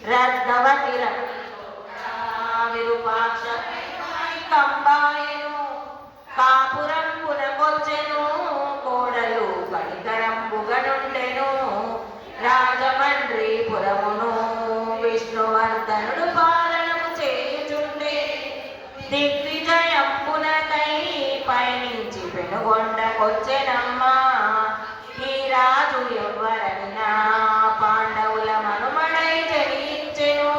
రత్నవతి విరూపాక్ష కంబాయను కాపురం పునకొచ్చెను కోడలు కనికరంబుగనుండెను రాజమండ్రి పురమును విష్ణువర్ధనుడు పాలనము చేయుచుండే దిగ్విజయంబునకై పయనించి పెనుగొండకొచ్చెనమ్మా ఈ రాజు ఎవ్వరనినా పాండవుల మనుమడై జనించెను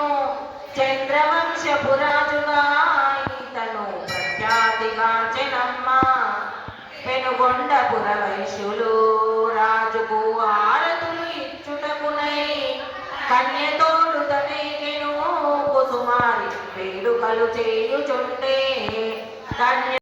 చంద్రవంశపురాజుగా ఈతను ప్రఖ్యాతిగాంచెనమ్మా పెనుగొండపుర వైశ్యులు రాజుకు ఆరతులు ఇచ్చుటకునై కన్యతోడు తనేకెను కుసుమారి వేడుకలు చేయుచుండే కన్య